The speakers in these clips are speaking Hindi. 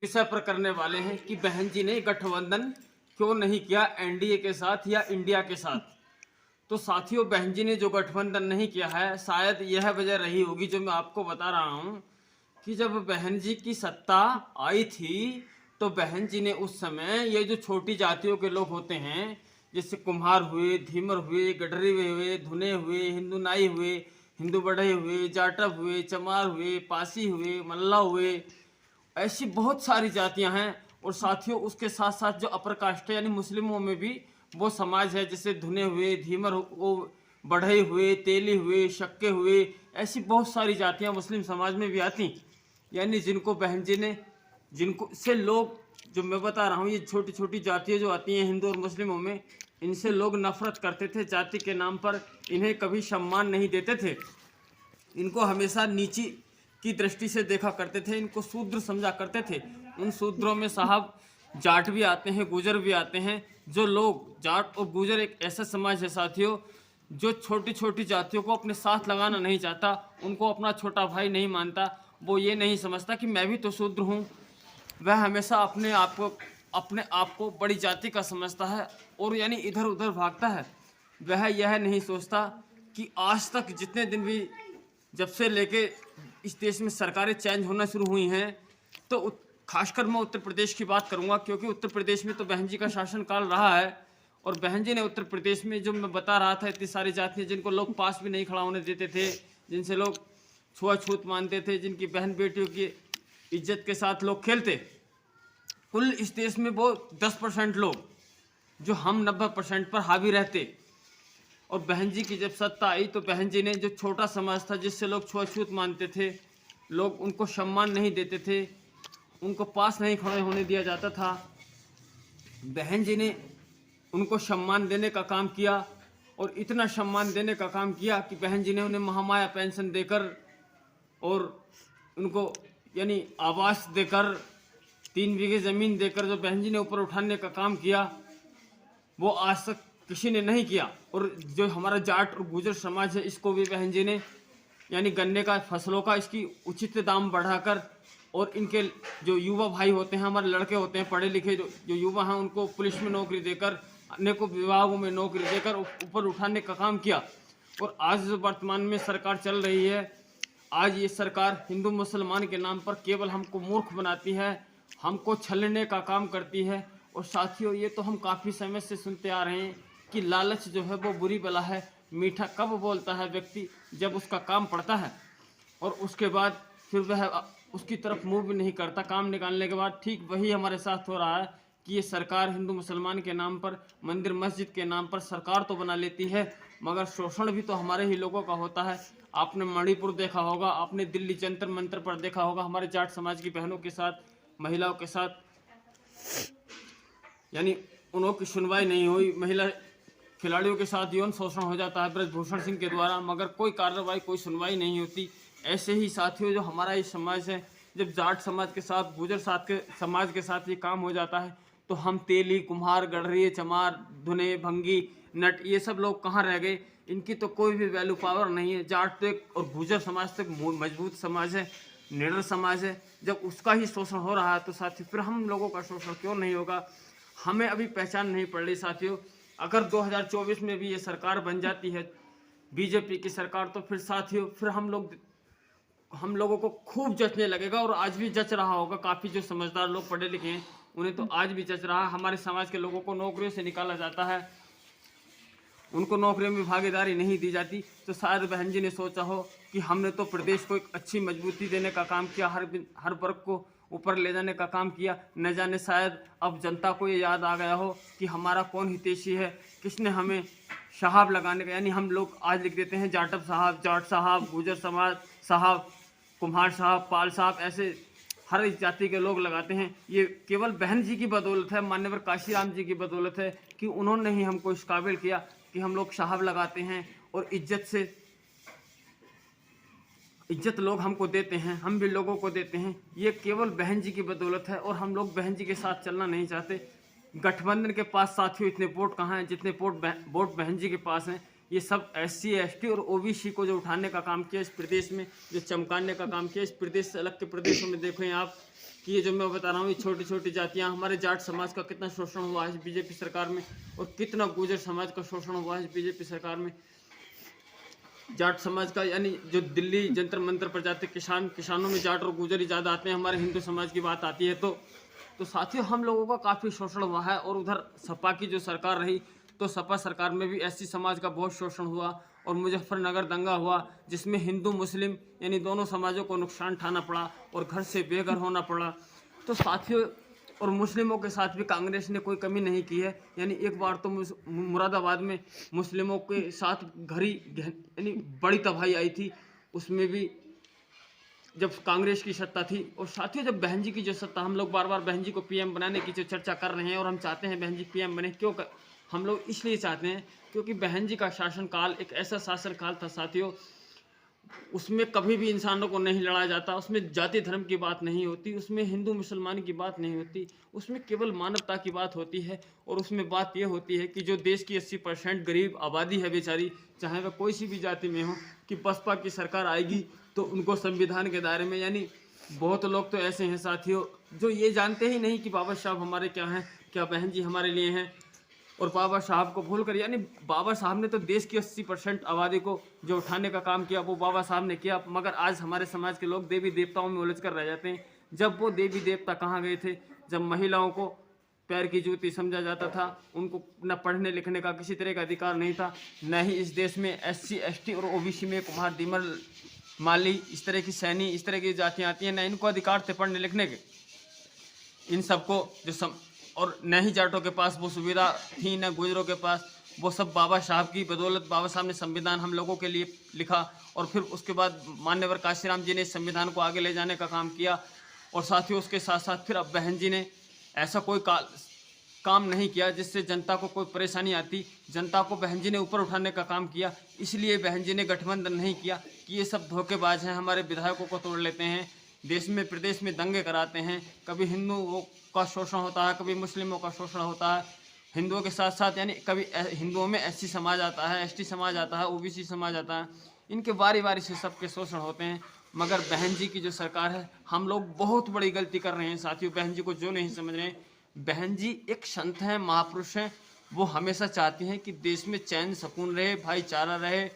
विषय पर करने वाले हैं कि बहन जी ने गठबंधन क्यों नहीं किया एनडीए के साथ या इंडिया के साथ। तो साथियों, बहन जी ने जो गठबंधन नहीं किया है, शायद यह वजह रही होगी जो मैं आपको बता रहा हूं कि जब बहन जी की सत्ता आई थी तो बहन जी ने उस समय ये जो छोटी जातियों के लोग होते हैं, जैसे कुम्हार हुए, धीमर हुए, गडरी हुए, धुने हुए, हिंदू नाई हुए, हिंदू बढ़ई हुए, जाटव हुए, चमार हुए, पासी हुए, मल्ला हुए, ऐसी बहुत सारी जातियां हैं। और साथियों, उसके साथ साथ जो अपर कास्ट है यानी मुस्लिमों में भी वो समाज है, जैसे धुने हुए, धीमर वो बढ़ई हुए, तेली हुए, शक्के हुए, ऐसी बहुत सारी जातियां मुस्लिम समाज में भी आती, यानी जिनको बहन जी ने, जिनको से लोग, जो मैं बता रहा हूँ, ये छोटी छोटी जातियाँ जो आती हैं हिंदू और मुस्लिमों में, इनसे लोग नफरत करते थे। जाति के नाम पर इन्हें कभी सम्मान नहीं देते थे, इनको हमेशा नीची की दृष्टि से देखा करते थे, इनको शूद्र समझा करते थे। उन शूद्रों में साहब जाट भी आते हैं, गुजर भी आते हैं। जो लोग, जाट और गुजर एक ऐसा समाज है साथियों जो छोटी छोटी जातियों को अपने साथ लगाना नहीं चाहता, उनको अपना छोटा भाई नहीं मानता। वो ये नहीं समझता कि मैं भी तो शूद्र हूँ। वह हमेशा अपने आप को बड़ी जाति का समझता है और यानी इधर उधर भागता है। वह यह नहीं सोचता कि आज तक जितने दिन भी, जब से लेके इस देश में सरकारें चेंज होना शुरू हुई हैं, तो खासकर मैं उत्तर प्रदेश की बात करूंगा, क्योंकि उत्तर प्रदेश में तो बहन जी का शासनकाल रहा है। और बहन जी ने उत्तर प्रदेश में, जो मैं बता रहा था, इतनी सारी जातियाँ जिनको लोग पास भी नहीं खड़ा होने देते थे, जिनसे लोग छुआछूत मानते थे, जिनकी बहन बेटियों की इज्जत के साथ लोग खेलते, कुल इस देश में वो 10% लोग, जो हम 90% पर हावी रहते। और बहन जी की जब सत्ता आई तो बहन जी ने, जो छोटा समाज था जिससे लोग छुआछूत मानते थे, लोग उनको सम्मान नहीं देते थे, उनको पास नहीं खड़े होने दिया जाता था, बहन जी ने उनको सम्मान देने का काम किया। और इतना सम्मान देने का काम किया कि बहन जी ने उन्हें महामाया पेंशन देकर और उनको यानी आवास देकर, 3 बीघे ज़मीन देकर जो बहन जी ने ऊपर उठाने का काम किया, वो आज तक किसी ने नहीं किया। और जो हमारा जाट और गुजर समाज है, इसको भी बहन जी ने यानी गन्ने का, फसलों का, इसकी उचित दाम बढ़ाकर, और इनके जो युवा भाई होते हैं, हमारे लड़के होते हैं पढ़े लिखे, जो युवा हैं, उनको पुलिस में नौकरी देकर, अनेकों विभागों में नौकरी देकर ऊपर उठाने का काम किया। और आज जो वर्तमान में सरकार चल रही है, आज ये सरकार हिंदू मुसलमान के नाम पर केवल हमको मूर्ख बनाती है, हमको छलने का काम करती है। और साथियों, ये तो हम काफ़ी समय से सुनते आ रहे हैं कि लालच जो है वो बुरी बला है। मीठा कब बोलता है व्यक्ति? जब उसका काम पड़ता है, और उसके बाद फिर वह उसकी तरफ मुंह भी नहीं करता काम निकालने के बाद। ठीक वही हमारे साथ हो रहा है कि ये सरकार हिंदू मुसलमान के नाम पर, मंदिर मस्जिद के नाम पर सरकार तो बना लेती है, मगर शोषण भी तो हमारे ही लोगों का होता है। आपने मणिपुर देखा होगा, आपने दिल्ली जंतर मंतर पर देखा होगा, हमारे जाट समाज की बहनों के साथ, महिलाओं के साथ, यानी उन्हों की सुनवाई नहीं हुई। महिला खिलाड़ियों के साथ यौन शोषण हो जाता है ब्रजभूषण सिंह के द्वारा, मगर कोई कार्रवाई, कोई सुनवाई नहीं होती। ऐसे ही साथियों, जो हमारा ये समाज है, जब जाट समाज के साथ, गुजर साथ के समाज के साथ ये काम हो जाता है, तो हम तेली, कुम्हार, गडरिये, चमार, धुने, भंगी, नट, ये सब लोग कहाँ रह गए? इनकी तो कोई भी वैल्यू पावर नहीं है। जाट तो एक, और गुजर समाज तो एक मजबूत समाज है, निडर समाज है। जब उसका ही शोषण हो रहा है तो साथियों फिर हम लोगों का शोषण क्यों नहीं होगा? हमें अभी पहचान नहीं पड़ रही साथियों। अगर 2024 में भी ये सरकार बन जाती है, बीजेपी की सरकार, तो फिर साथियों फिर हम लोगों को खूब जचने लगेगा। और आज भी जच रहा होगा, काफ़ी जो समझदार लोग पढ़े लिखे हैं उन्हें तो आज भी जच रहा है। हमारे समाज के लोगों को नौकरियों से निकाला जाता है, उनको नौकरियों में भागीदारी नहीं दी जाती। तो शायद बहन जी ने सोचा हो कि हमने तो प्रदेश को एक अच्छी मजबूती देने का काम किया, हर वर्ग को ऊपर ले जाने का काम किया। न जाने शायद अब जनता को ये याद आ गया हो कि हमारा कौन हितैषी है, किसने हमें साहब लगाने का, यानी हम लोग आज लिख देते हैं जाटव साहब, जाट साहब, गुजर समाज साहब, कुम्हार साहब, पाल साहब, ऐसे हर इस जाति के लोग लगाते हैं। ये केवल बहन जी की बदौलत है, मान्यवर काशीराम जी की बदौलत है कि उन्होंने ही हमको इस काबिल किया कि हम लोग साहब लगाते हैं और इज्जत लोग हमको देते हैं, हम भी लोगों को देते हैं। ये केवल बहन जी की बदौलत है और हम लोग बहन जी के साथ चलना नहीं चाहते। गठबंधन के पास साथियों इतने वोट कहाँ हैं जितने वोट बहन जी के पास हैं। ये सब SC ST और OBC को जो उठाने का काम किया इस प्रदेश में, जो चमकाने का काम किया इस प्रदेश से अलग के प्रदेशों में, देखें आप कि ये जो मैं बता रहा हूँ, ये छोटी छोटी जातियाँ, हमारे जाट समाज का कितना शोषण हुआ है इस बीजेपी सरकार में, और कितना गुर्जर समाज का शोषण हुआ है इस बीजेपी सरकार में। जाट समाज का, यानी जो दिल्ली जंतर मंतर पर जाते किसानों में जाट और गुर्जर ही ज़्यादा आते हैं, हमारे हिंदू समाज की बात आती है तो साथियों हम लोगों का काफ़ी शोषण हुआ है। और उधर सपा की जो सरकार रही, तो सपा सरकार में भी एससी समाज का बहुत शोषण हुआ, और मुजफ्फरनगर दंगा हुआ जिसमें हिंदू मुस्लिम यानी दोनों समाजों को नुकसान उठाना पड़ा और घर से बेघर होना पड़ा। तो साथियों, और मुस्लिमों के साथ भी कांग्रेस ने कोई कमी नहीं की है। यानी एक बार तो मुरादाबाद में मुस्लिमों के साथ यानी बड़ी तबाही आई थी, उसमें भी जब कांग्रेस की सत्ता थी। और साथियों, जब बहन जी की जो सत्ता, हम लोग बार बार बहन जी को पीएम बनाने की जो चर्चा कर रहे हैं, और हम चाहते हैं बहन जी पीएम बने, हम लोग इसलिए चाहते हैं क्योंकि बहन जी का शासनकाल एक ऐसा शासनकाल था साथियों, उसमें कभी भी इंसानों को नहीं लड़ाया जाता, उसमें जाति धर्म की बात नहीं होती, उसमें हिंदू मुसलमान की बात नहीं होती, उसमें केवल मानवता की बात होती है। और उसमें बात यह होती है कि जो देश की 80% गरीब आबादी है बेचारी, चाहे वह कोई सी भी जाति में हो, कि बसपा की सरकार आएगी तो उनको संविधान के दायरे में, यानी बहुत लोग तो ऐसे हैं साथियों जो ये जानते ही नहीं कि बाबा साहब हमारे क्या हैं, क्या बहन जी हमारे लिए हैं, और बाबा साहब को भूल कर, यानी बाबा साहब ने तो देश की 80% आबादी को जो उठाने का काम किया वो बाबा साहब ने किया। मगर आज हमारे समाज के लोग देवी देवताओं में उलझ कर रह जाते हैं। जब वो देवी देवता कहाँ गए थे, जब महिलाओं को पैर की जूती समझा जाता था, उनको न पढ़ने लिखने का किसी तरह का अधिकार नहीं था, न ही इस देश में SC ST और OBC में कुम्हार डीमर माली इस तरह की सैनी इस तरह की जातियाँ आती हैं, न इनको अधिकार थे पढ़ने लिखने के। इन सबको और न ही जाटों के पास वो सुविधा थी, न गुजरों के पास, वो सब बाबा साहब की बदौलत। बाबा साहब ने संविधान हम लोगों के लिए लिखा, और फिर उसके बाद मान्यवर काशीराम जी ने इस संविधान को आगे ले जाने का काम किया। और साथियों, उसके साथ साथ फिर अब बहन जी ने ऐसा कोई काम नहीं किया जिससे जनता को कोई परेशानी आती। जनता को बहन जी ने ऊपर उठाने का काम किया, इसलिए बहन जी ने गठबंधन नहीं किया कि ये सब धोखेबाज हैं, हमारे विधायकों को तोड़ लेते हैं, देश में प्रदेश में दंगे कराते हैं, कभी हिंदुओं का शोषण होता है, कभी मुस्लिमों का शोषण होता है, हिंदुओं के साथ साथ यानी कभी हिंदुओं में SC समाज आता है, ST समाज आता है, OBC समाज आता है, इनके बारी बारी से सबके शोषण होते हैं। मगर बहन जी की जो सरकार है, हम लोग बहुत बड़ी गलती कर रहे हैं साथियों। बहन जी को जो नहीं समझ रहे हैं, बहन जी एक संत हैं, महापुरुष हैं, वो हमेशा चाहती हैं कि देश में चैन सुकून रहे, भाईचारा रहे,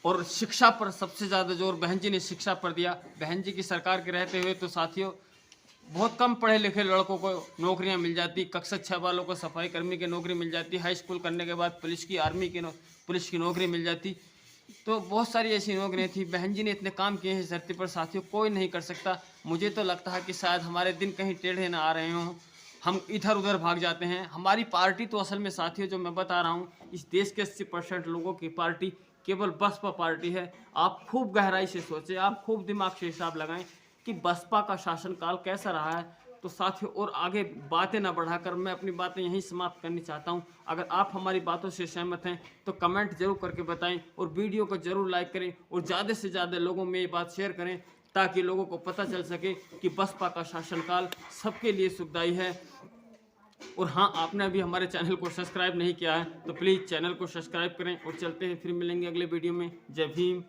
और शिक्षा पर सबसे ज़्यादा जोर बहन जी ने शिक्षा पर दिया। बहन जी की सरकार के रहते हुए तो साथियों बहुत कम पढ़े लिखे लड़कों को नौकरियां मिल जाती, कक्षा 6 वालों को सफाई कर्मी की नौकरी मिल जाती, हाई स्कूल करने के बाद पुलिस की आर्मी की पुलिस की नौकरी मिल जाती। तो बहुत सारी ऐसी नौकरियां थी। बहन जी ने इतने काम किए हैं इस धरती पर साथियों, कोई नहीं कर सकता। मुझे तो लगता है कि शायद हमारे दिन कहीं टेढ़े ना आ रहे हों, हम इधर उधर भाग जाते हैं। हमारी पार्टी तो असल में साथियों जो मैं बता रहा हूँ, इस देश के 80% लोगों की पार्टी केवल बसपा पार्टी है। आप खूब गहराई से सोचें, आप खूब दिमाग से हिसाब लगाएं कि बसपा का शासनकाल कैसा रहा है। तो साथियों, और आगे बातें ना बढ़ाकर मैं अपनी बातें यहीं समाप्त करनी चाहता हूं। अगर आप हमारी बातों से सहमत हैं तो कमेंट जरूर करके बताएं, और वीडियो को जरूर लाइक करें, और ज़्यादा से ज़्यादा लोगों में ये बात शेयर करें, ताकि लोगों को पता चल सके कि बसपा का शासनकाल सबके लिए सुखदायी है। और हाँ, आपने अभी हमारे चैनल को सब्सक्राइब नहीं किया है तो प्लीज़ चैनल को सब्सक्राइब करें। और चलते हैं, फिर मिलेंगे अगले वीडियो में। जय भीम।